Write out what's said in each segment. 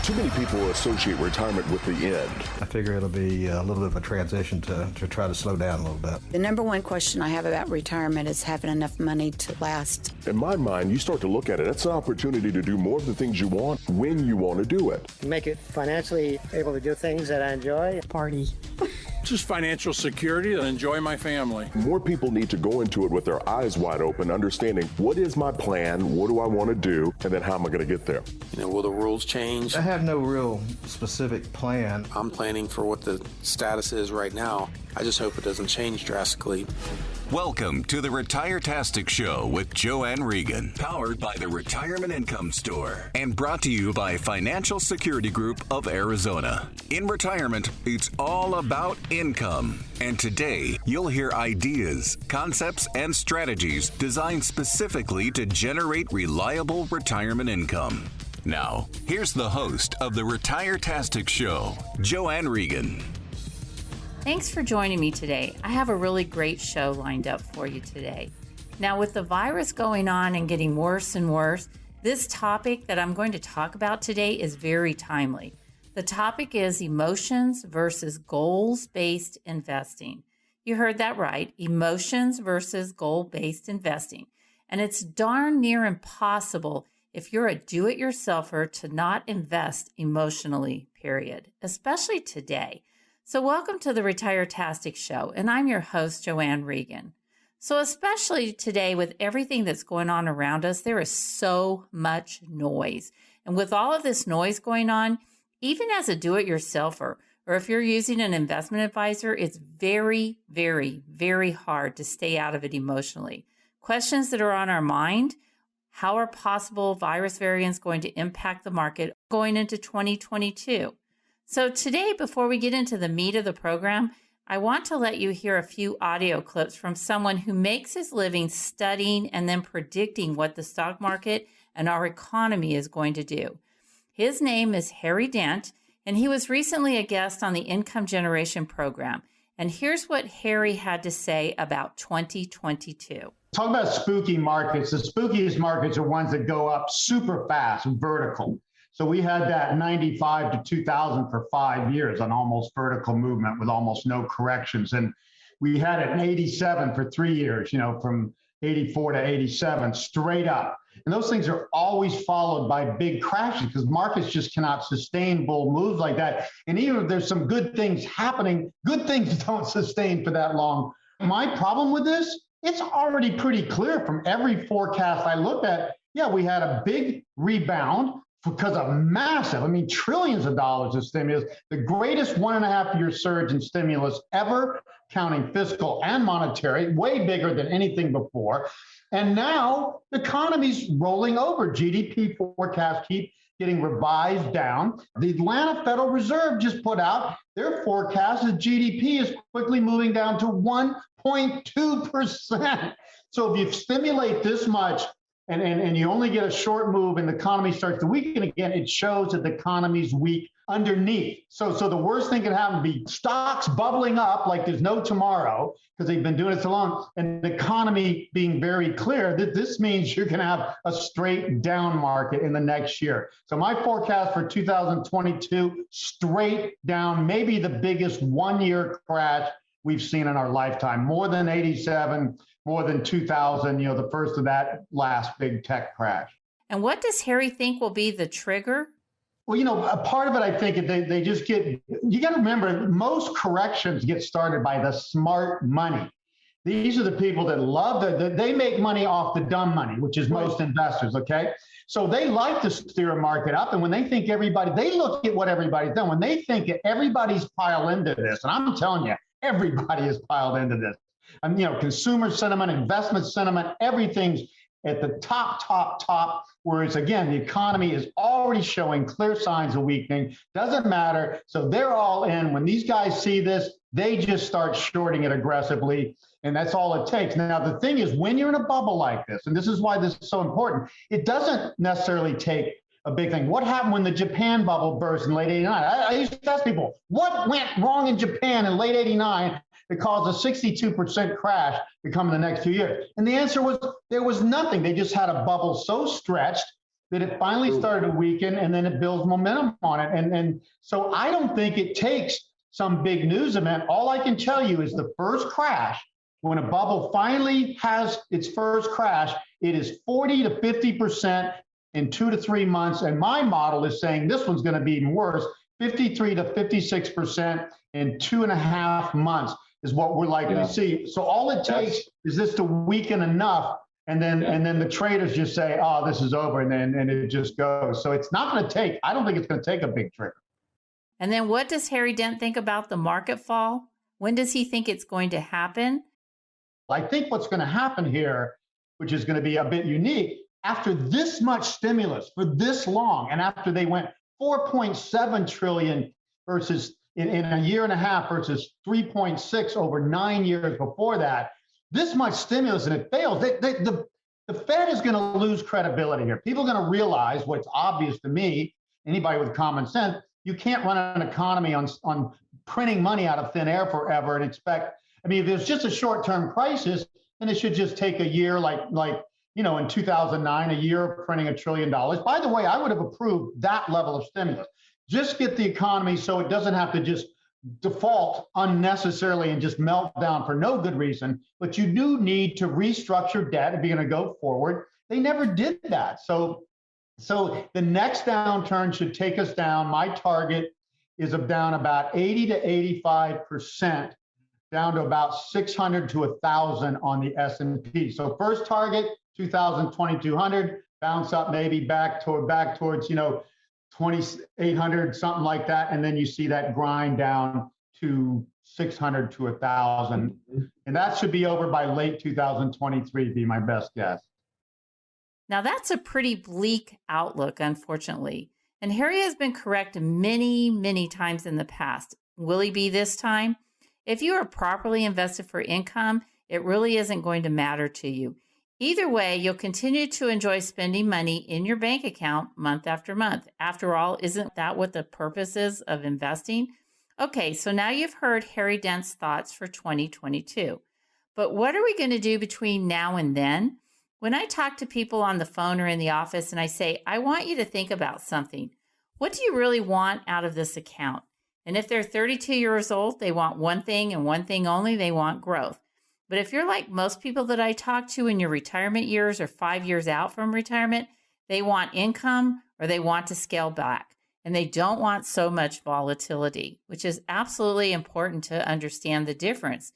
Too many people associate retirement with the end. I figure it'll be a little bit of a transition to try to slow down a little bit. The number one question I have about retirement is having enough money to last. In my mind, you start to look at it, that's an opportunity to do more of the things you want when you want to do it. Make it financially able to do things that I enjoy. Party. Just financial security and enjoy my family. More people need to go into it with their eyes wide open, understanding what is my plan, what do I want to do, and then how am I going to get there? Will the rules change? I have no real specific plan. I'm planning for what the status is right now. I just hope it doesn't change drastically. Welcome to the Retire-tastic Show with Joanne Regan, powered by the Retirement Income Store and brought to you by Financial Security Group of Arizona. In retirement, it's all about income. And today, you'll hear ideas, concepts, and strategies designed specifically to generate reliable retirement income. Now, here's the host of the Retire-tastic Show, Joanne Regan. Thanks for joining me today. I have a really great show lined up for you today. Now, with the virus going on and getting worse and worse, this topic that I'm going to talk about today is very timely. The topic is emotions versus goals-based investing. You heard that right, emotions versus goal-based investing. And it's darn near impossible if you're a do-it-yourselfer to not invest emotionally, period, especially today. So welcome to the Retire-tastic Show, and I'm your host, Joanne Regan. So especially today with everything that's going on around us, there is so much noise. And with all of this noise going on, even as a do-it-yourselfer, or if you're using an investment advisor, it's very, very, very hard to stay out of it emotionally. Questions that are on our mind: how are possible virus variants going to impact the market going into 2022? So today, before we get into the meat of the program, I want to let you hear a few audio clips from someone who makes his living studying and then predicting what the stock market and our economy is going to do. His name is Harry Dent, and he was recently a guest on the Income Generation program. And here's what Harry had to say about 2022. Talk about spooky markets. The spookiest markets are ones that go up super fast, vertical. So we had that 95 to 2000 for 5 years on almost vertical movement with almost no corrections. And we had it in 87 for 3 years, from 84 to 87, straight up. And those things are always followed by big crashes because markets just cannot sustain bull moves like that. And even if there's some good things happening, good things don't sustain for that long. My problem with this, it's already pretty clear from every forecast I looked at. Yeah, we had a big rebound because of massive, trillions of dollars of stimulus, the greatest 1.5-year surge in stimulus ever, counting fiscal and monetary, way bigger than anything before. And now the economy's rolling over. GDP forecasts keep getting revised down. The Atlanta Federal Reserve just put out their forecast that GDP is quickly moving down to 1.2%. So if you stimulate this much, and you only get a short move and the economy starts to weaken again, it shows that the economy's weak underneath. So the worst thing can happen be stocks bubbling up like there's no tomorrow because they've been doing it so long, and the economy being very clear that this means you're going to have a straight down market in the next year. So my forecast for 2022, straight down, maybe the biggest one-year crash we've seen in our lifetime, more than 87, more than 2000, the first of that last big tech crash. And what does Harry think will be the trigger? Well, a part of it, I think, they just you got to remember, most corrections get started by the smart money. These are the people that love they make money off the dumb money, which is most investors, okay? So they like to steer a market up. And when they think they look at what everybody's done. When they think that everybody's piled into this, and I'm telling you, everybody is piled into this. And, consumer sentiment, investment sentiment, everything's at the top, whereas again, the economy is already showing clear signs of weakening. Doesn't matter. So they're all in. When these guys see this, they just start shorting it aggressively. And that's all it takes. Now, the thing is, when you're in a bubble like this, and this is why this is so important, it doesn't necessarily take a big thing. What happened when the Japan bubble burst in late 89? I used to ask people, what went wrong in Japan in late 89 that caused a 62% crash to come in the next few years? And the answer was there was nothing. They just had a bubble so stretched that it finally started to weaken and then it builds momentum on it. And so I don't think it takes some big news event. All I can tell you is the first crash, when a bubble finally has its first crash, it is 40 to 50% in 2 to 3 months. And my model is saying this one's going to be even worse, 53 to 56% in 2.5 months is what we're likely to see. So all it takes is this to weaken enough, and then the traders just say, oh, this is over, and it just goes. So it's not going to take, I don't think it's going to take a big trigger. And then what does Harry Dent think about the market fall? When does he think it's going to happen? I think what's going to happen here, which is going to be a bit unique, after this much stimulus for this long, and after they went 4.7 trillion versus in a year and a half versus 3.6 over 9 years before that, this much stimulus and it fails, the Fed is going to lose credibility here. People are going to realize what's obvious to me, anybody with common sense, you can't run an economy on printing money out of thin air forever and expect, I mean, if there's just a short-term crisis, then it should just take a year like in 2009, a year of printing $1 trillion. By the way, I would have approved that level of stimulus. Just get the economy so it doesn't have to just default unnecessarily and just melt down for no good reason. But you do need to restructure debt if you're going to go forward. They never did that. So the next downturn should take us down. My target is down about 80 to 85%, down to about 600 to 1,000 on the S&P. So first target, 2,200, bounce up maybe back towards 2,800, something like that, and then you see that grind down to 600 to 1,000, and that should be over by late 2023. Be my best guess. Now that's a pretty bleak outlook, unfortunately. And Harry has been correct many, many times in the past. Will he be this time? If you are properly invested for income, it really isn't going to matter to you. Either way, you'll continue to enjoy spending money in your bank account month after month. After all, isn't that what the purpose is of investing? Okay, so now you've heard Harry Dent's thoughts for 2022. But what are we going to do between now and then? When I talk to people on the phone or in the office and I say, I want you to think about something. What do you really want out of this account? And if they're 32 years old, they want one thing and one thing only, they want growth. But if you're like most people that I talk to in your retirement years or 5 years out from retirement, they want income or they want to scale back. And they don't want so much volatility, which is absolutely important to understand the difference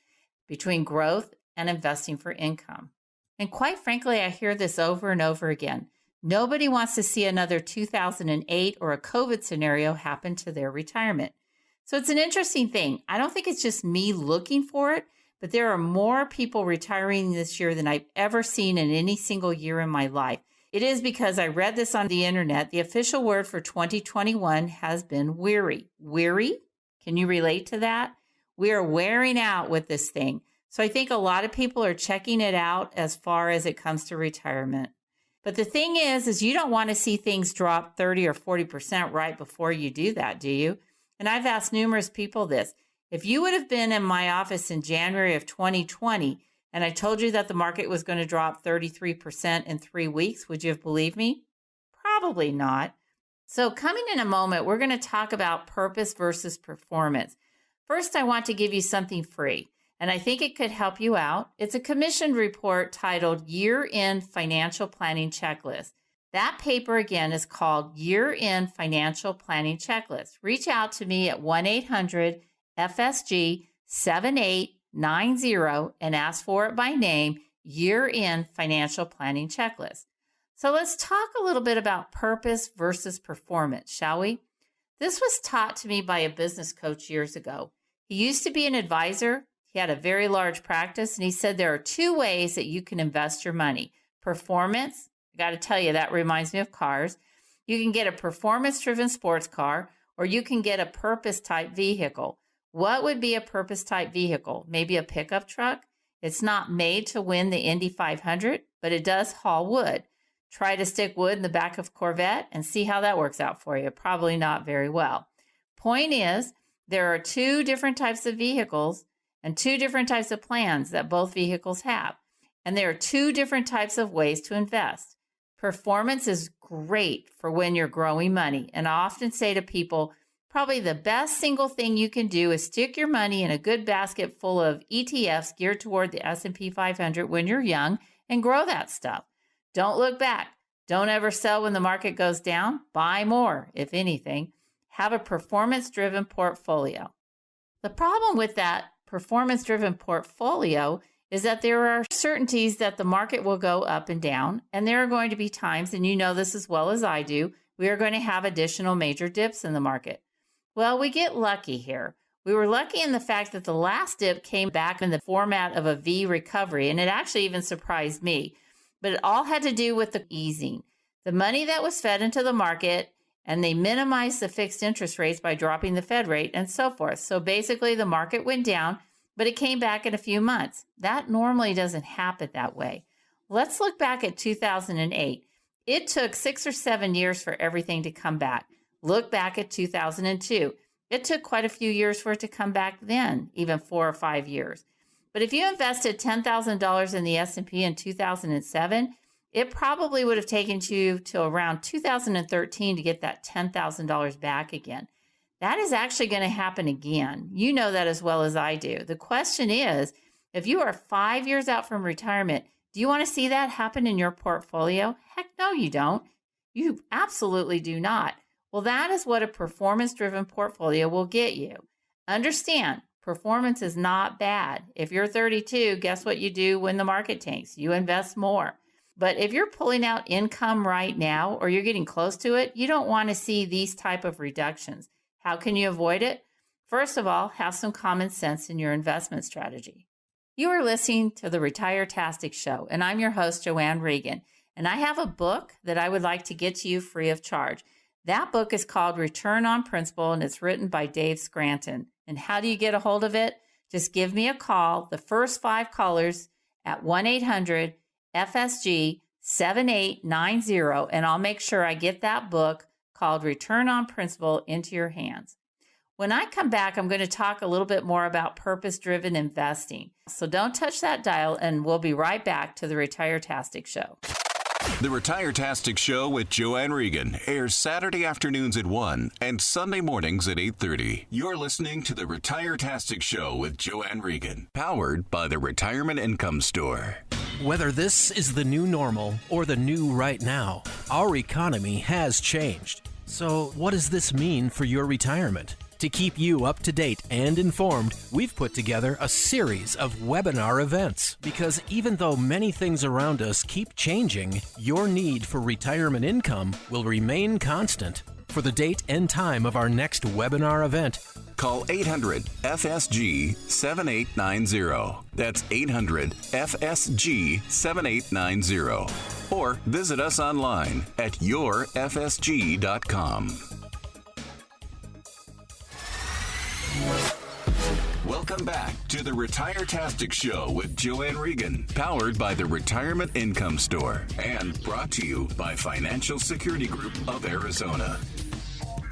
between growth and investing for income. And quite frankly, I hear this over and over again. Nobody wants to see another 2008 or a COVID scenario happen to their retirement. So it's an interesting thing. I don't think it's just me looking for it, but there are more people retiring this year than I've ever seen in any single year in my life. It is because I read this on the internet. The official word for 2021 has been weary. Weary? Can you relate to that? We are wearing out with this thing. So I think a lot of people are checking it out as far as it comes to retirement. But the thing is you don't want to see things drop 30 or 40% right before you do that, do you? And I've asked numerous people this. If you would have been in my office in January of 2020 and I told you that the market was going to drop 33% in 3 weeks, would you have believed me? Probably not. So coming in a moment, we're going to talk about purpose versus performance. First, I want to give you something free, and I think it could help you out. It's a commissioned report titled Year-End Financial Planning Checklist. That paper, again, is called Year-End Financial Planning Checklist. Reach out to me at 1-800-FSG-7890 and ask for it by name, Year-End Financial Planning Checklist. So let's talk a little bit about purpose versus performance, shall we? This was taught to me by a business coach years ago. He used to be an advisor. He had a very large practice, and he said there are 2 ways that you can invest your money. Performance, I got to tell you, that reminds me of cars. You can get a performance-driven sports car, or you can get a purpose-type vehicle. What would be a purpose-type vehicle? Maybe a pickup truck? It's not made to win the Indy 500, but it does haul wood. Try to stick wood in the back of a Corvette and see how that works out for you. Probably not very well. Point is, there are 2 different types of vehicles and 2 different types of plans that both vehicles have. And there are 2 different types of ways to invest. Performance is great for when you're growing money. And I often say to people, probably the best single thing you can do is stick your money in a good basket full of ETFs geared toward the S&P 500 when you're young and grow that stuff. Don't look back. Don't ever sell when the market goes down. Buy more, if anything. Have a performance-driven portfolio. The problem with that performance-driven portfolio is that there are certainties that the market will go up and down, and there are going to be times, and you know this as well as I do, we are going to have additional major dips in the market. Well, we get lucky here. We were lucky in the fact that the last dip came back in the format of a V recovery, and it actually even surprised me. But it all had to do with the easing. The money that was fed into the market, and they minimized the fixed interest rates by dropping the Fed rate and so forth. So basically the market went down, but it came back in a few months. That normally doesn't happen that way. Let's look back at 2008. It took 6 or 7 years for everything to come back. Look back at 2002. It took quite a few years for it to come back then, even 4 or 5 years. But if you invested $10,000 in the S&P in 2007, it probably would have taken you to around 2013 to get that $10,000 back again. That is actually going to happen again. You know that as well as I do. The question is, if you are 5 years out from retirement, do you want to see that happen in your portfolio? Heck no, you don't. You absolutely do not. Well, that is what a performance-driven portfolio will get you. Understand, performance is not bad. If you're 32, guess what you do when the market tanks? You invest more. But if you're pulling out income right now, or you're getting close to it, you don't want to see these type of reductions. How can you avoid it? First of all, have some common sense in your investment strategy. You are listening to the Retire-tastic Show, and I'm your host, Joanne Regan. And I have a book that I would like to get to you free of charge. That book is called Return on Principle, and it's written by Dave Scranton. And how do you get a hold of it? Just give me a call, the first 5 callers, at 1-800-FSG-7890, and I'll make sure I get that book called Return on Principle into your hands. When I come back, I'm going to talk a little bit more about purpose-driven investing. So don't touch that dial, and we'll be right back to the Retire-tastic Show. The Retire-tastic Show with Joanne Regan airs Saturday afternoons at 1 and Sunday mornings at 8:30. You're listening to the Retire-tastic Show with Joanne Regan, powered by the Retirement Income Store. Whether this is the new normal or the new right now, our economy has changed. So what does this mean for your retirement? To keep you up to date and informed, we've put together a series of webinar events. Because even though many things around us keep changing, your need for retirement income will remain constant. For the date and time of our next webinar event, call 800-FSG-7890. That's 800-FSG-7890. Or visit us online at yourfsg.com. Welcome back to the Retire-tastic Show with Joanne Regan, powered by the Retirement Income Store and brought to you by Financial Security Group of Arizona.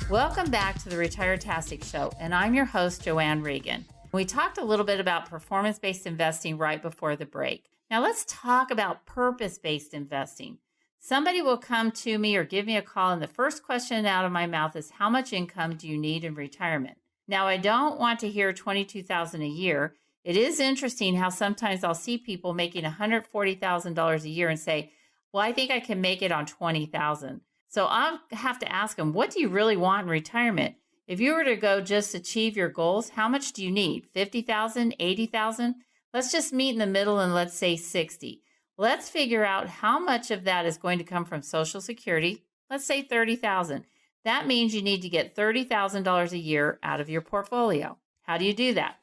Welcome back to the Retire-tastic Show, and I'm your host, Joanne Regan. We talked a little bit about performance-based investing right before the break. Now let's talk about purpose-based investing. Somebody will come to me or give me a call, and the first question out of my mouth is, how much income do you need in retirement? Now, I don't want to hear $22,000 a year. It is interesting how sometimes I'll see people making $140,000 a year and say, well, I think I can make it on $20,000. So I'll have to ask them, what do you really want in retirement? If you were to go just achieve your goals, how much do you need? $50,000, $80,000? Let's just meet in the middle and let's say 60. Let's figure out how much of that is going to come from Social Security. Let's say $30,000. That means you need to get $30,000 a year out of your portfolio. How do you do that?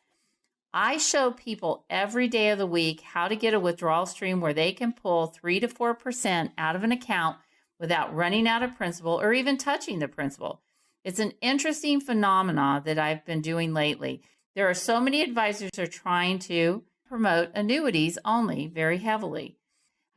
I show people every day of the week how to get a withdrawal stream where they can pull 3 to 4% out of an account without running out of principal or even touching the principal. It's an interesting phenomenon that I've been doing lately. There are so many advisors who are trying to promote annuities only very heavily.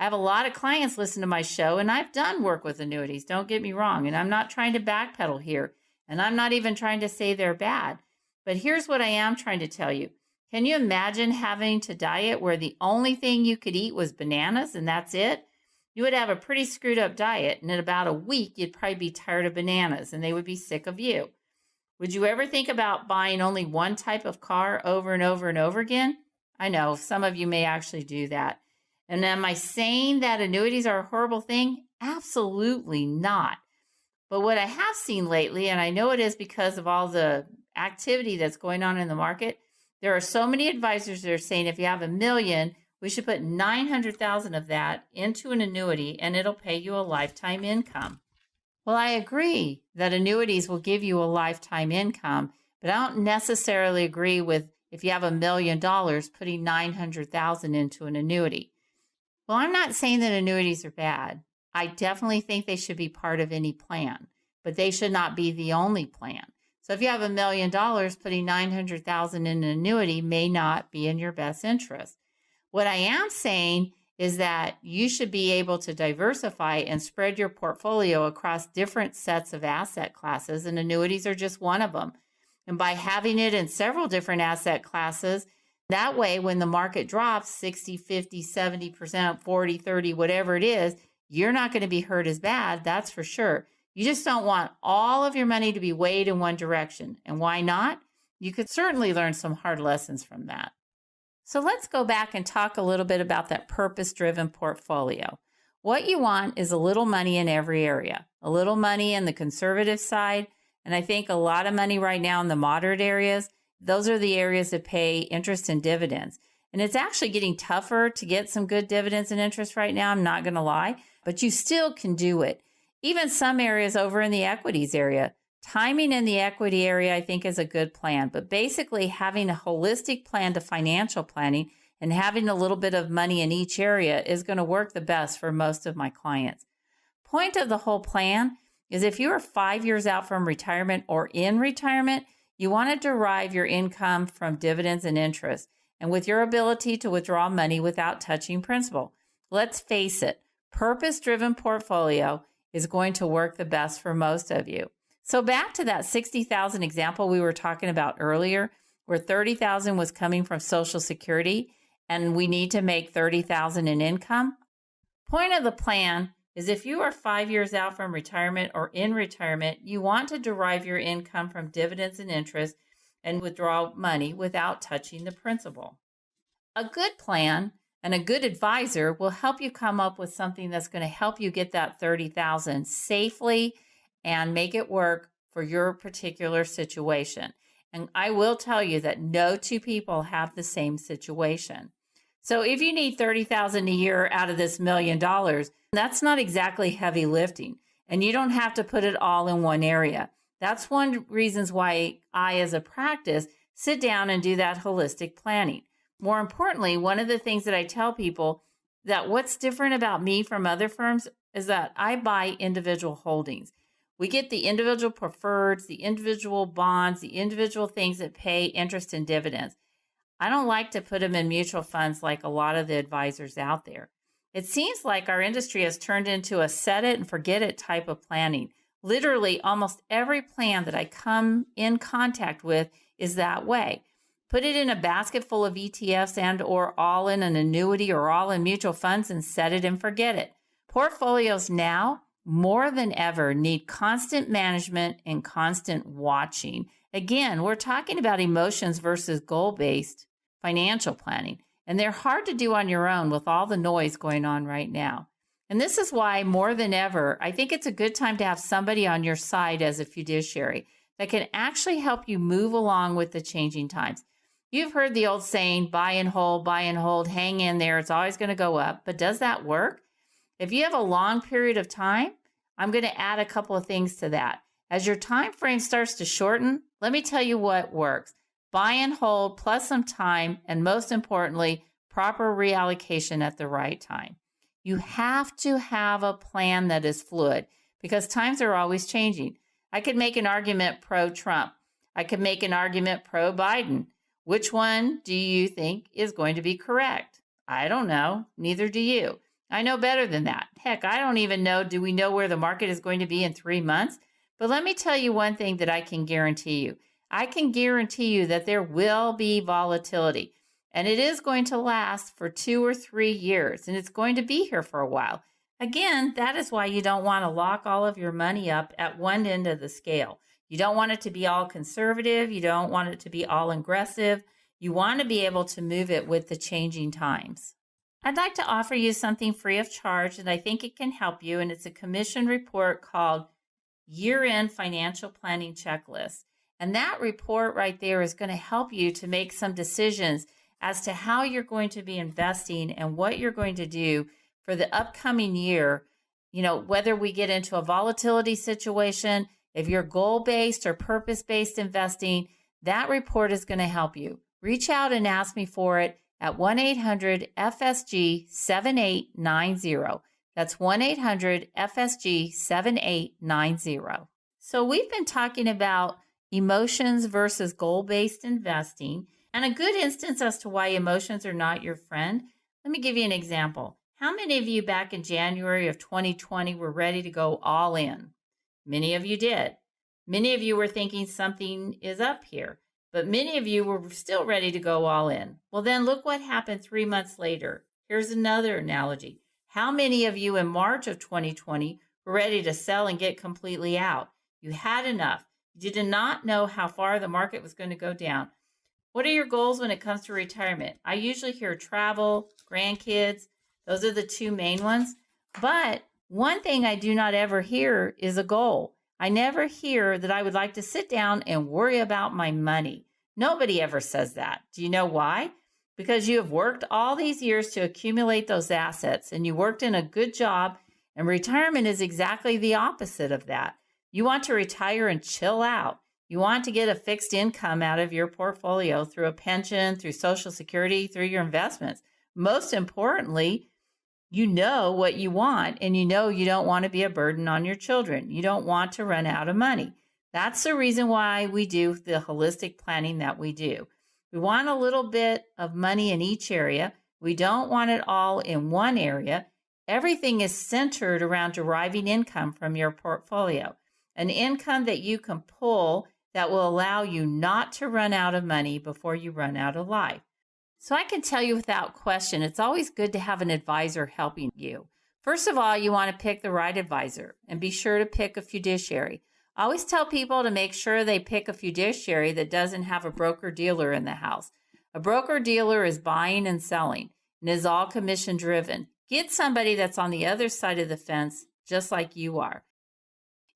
I have a lot of clients listen to my show, and I've done work with annuities, don't get me wrong, and I'm not trying to backpedal here, and I'm not even trying to say they're bad. But here's what I am trying to tell you. Can you imagine having to diet where the only thing you could eat was bananas and that's it? You would have a pretty screwed up diet, and in about a week, you'd probably be tired of bananas and they would be sick of you. Would you ever think about buying only one type of car over and over and over again? I know some of you may actually do that. And am I saying that annuities are a horrible thing? Absolutely not. But what I have seen lately, and I know it is because of all the activity that's going on in the market, there are so many advisors that are saying if you have $1 million, we should put 900,000 of that into an annuity and it'll pay you a lifetime income. Well, I agree that annuities will give you a lifetime income, but I don't necessarily agree with if you have $1 million putting 900,000 into an annuity. Well, I'm not saying that annuities are bad. I definitely think they should be part of any plan, but they should not be the only plan. So if you have $1 million, putting 900,000 in an annuity may not be in your best interest. What I am saying is that you should be able to diversify and spread your portfolio across different sets of asset classes, and annuities are just one of them. And by having it in several different asset classes, that way when the market drops 60, 50, 70%, 40, 30, whatever it is, you're not going to be hurt as bad, that's for sure. You just don't want all of your money to be weighed in one direction. And why not? You could certainly learn some hard lessons from that. So let's go back and talk a little bit about that purpose-driven portfolio. What you want is a little money in every area, a little money in the conservative side, and I think a lot of money right now in the moderate areas. Those are the areas that pay interest and dividends. And it's actually getting tougher to get some good dividends and interest right now, I'm not going to lie, but you still can do it. Even some areas over in the equities area, timing in the equity area, I think is a good plan, but basically having a holistic plan to financial planning and having a little bit of money in each area is going to work the best for most of my clients. Point of the whole plan is if you are 5 years out from retirement or in retirement, you want to derive your income from dividends and interest, and with your ability to withdraw money without touching principal. Let's face it, purpose-driven portfolio is going to work the best for most of you. So back to that 60,000 example we were talking about earlier, where 30,000 was coming from Social Security, and we need to make 30,000 in income. Point of the plan is if you are 5 years out from retirement or in retirement, you want to derive your income from dividends and interest and withdraw money without touching the principal. A good plan and a good advisor will help you come up with something that's going to help you get that 30,000 safely and make it work for your particular situation. And I will tell you that no two people have the same situation. So if you need 30,000 a year out of this $1 million, that's not exactly heavy lifting. And you don't have to put it all in one area. That's one of the reasons why I, as a practice, sit down and do that holistic planning. More importantly, one of the things that I tell people that what's different about me from other firms is that I buy individual holdings. We get the individual preferreds, the individual bonds, the individual things that pay interest and dividends. I don't like to put them in mutual funds like a lot of the advisors out there. It seems like our industry has turned into a set it and forget it type of planning. Literally, almost every plan that I come in contact with is that way. Put it in a basket full of ETFs and or all in an annuity or all in mutual funds and set it and forget it. Portfolios now, more than ever, need constant management and constant watching. Again, we're talking about emotions versus goal-based financial planning, and they're hard to do on your own with all the noise going on right now. And this is why, more than ever, I think it's a good time to have somebody on your side as a fiduciary that can actually help you move along with the changing times. You've heard the old saying, buy and hold, hang in there. It's always going to go up. But does that work? If you have a long period of time, I'm going to add a couple of things to that. As your time frame starts to shorten, let me tell you what works. Buy and hold plus some time, and most importantly, proper reallocation at the right time. You have to have a plan that is fluid because times are always changing. I could make an argument pro-Trump. I could make an argument pro-Biden. Which one do you think is going to be correct? I don't know. Neither do you. I know better than that. Heck, I don't even know, do we know where the market is going to be in 3 months? But let me tell you one thing that I can guarantee you. I can guarantee you that there will be volatility, and it is going to last for 2 or 3 years, and it's going to be here for a while Again, that is why you don't want to lock all of your money up at one end of the scale. You don't want it to be all conservative. You don't want it to be all aggressive. You want to be able to move it with the changing times. I'd like to offer you something free of charge that I think it can help you, and it's a commission report called Year-End Financial Planning Checklist. And that report right there is going to help you to make some decisions as to how you're going to be investing and what you're going to do for the upcoming year. You know, whether we get into a volatility situation, if you're goal-based or purpose-based investing, that report is going to help you. Reach out and ask me for it at 1-800-FSG-7890. That's 1-800-FSG-7890. So we've been talking about emotions versus goal-based investing, and a good instance as to why emotions are not your friend. Let me give you an example. How many of you back in January of 2020 were ready to go all in? Many of you did. Many of you were thinking something is up here, but many of you were still ready to go all in. Well, then look what happened 3 months later. Here's another analogy. How many of you in March of 2020 were ready to sell and get completely out? You had enough. You did not know how far the market was going to go down. What are your goals when it comes to retirement? I usually hear travel, grandkids. Those are the two main ones. But one thing I do not ever hear is a goal. I never hear that I would like to sit down and worry about my money. Nobody ever says that. Do you know why? Because you have worked all these years to accumulate those assets, and you worked in a good job, and retirement is exactly the opposite of that. You want to retire and chill out. You want to get a fixed income out of your portfolio through a pension, through Social Security, through your investments. Most importantly, you know what you want, and you know you don't want to be a burden on your children. You don't want to run out of money. That's the reason why we do the holistic planning that we do. We want a little bit of money in each area. We don't want it all in one area. Everything is centered around deriving income from your portfolio, an income that you can pull that will allow you not to run out of money before you run out of life. So I can tell you without question, it's always good to have an advisor helping you. First of all, you want to pick the right advisor and be sure to pick a fiduciary. I always tell people to make sure they pick a fiduciary that doesn't have a broker-dealer in the house. A broker-dealer is buying and selling and is all commission-driven. Get somebody that's on the other side of the fence, just like you are.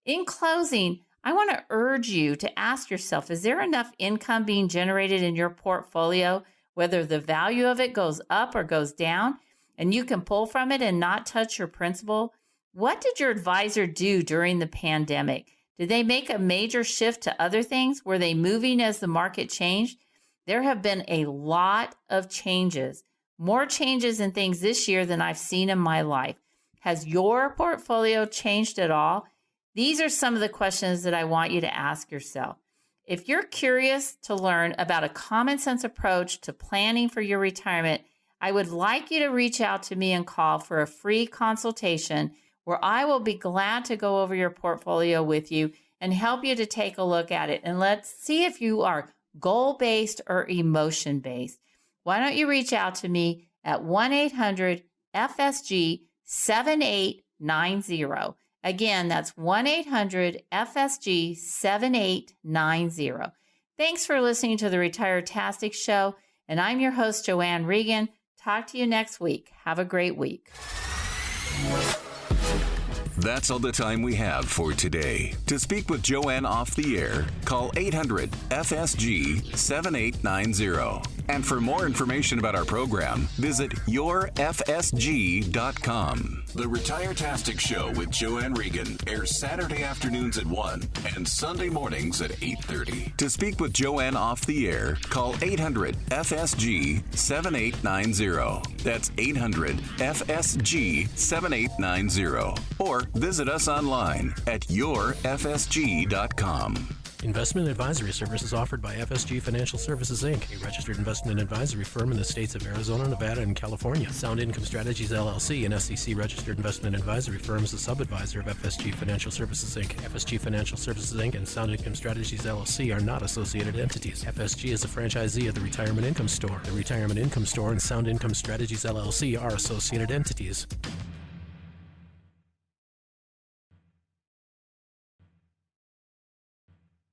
In closing, I want to urge you to ask yourself, is there enough income being generated in your portfolio, whether the value of it goes up or goes down, and you can pull from it and not touch your principal? What did your advisor do during the pandemic? Did they make a major shift to other things? Were they moving as the market changed? There have been a lot of changes, more changes in things this year than I've seen in my life. Has your portfolio changed at all? These are some of the questions that I want you to ask yourself. If you're curious to learn about a common sense approach to planning for your retirement, I would like you to reach out to me and call for a free consultation where I will be glad to go over your portfolio with you and help you to take a look at it. And let's see if you are goal-based or emotion-based. Why don't you reach out to me at 1-800-FSG-7890. Again, that's 1-800-FSG-7890. Thanks for listening to the Retire-tastic Show, and I'm your host, Joanne Regan. Talk to you next week. Have a great week. That's all the time we have for today. To speak with Joanne off the air, call 800-FSG-7890. And for more information about our program, visit yourfsg.com. The Retire-tastic Show with Joanne Regan airs Saturday afternoons at 1 and Sunday mornings at 8:30. To speak with Joanne off the air, call 800-FSG-7890. That's 800-FSG-7890. Or visit us online at yourfsg.com. Investment advisory services offered by FSG Financial Services, Inc., a registered investment advisory firm in the states of Arizona, Nevada, and California. Sound Income Strategies, LLC, an SEC-registered investment advisory firm, is a sub-advisor of FSG Financial Services, Inc. FSG Financial Services, Inc. and Sound Income Strategies, LLC are not associated entities. FSG is a franchisee of the Retirement Income Store. The Retirement Income Store and Sound Income Strategies, LLC are associated entities.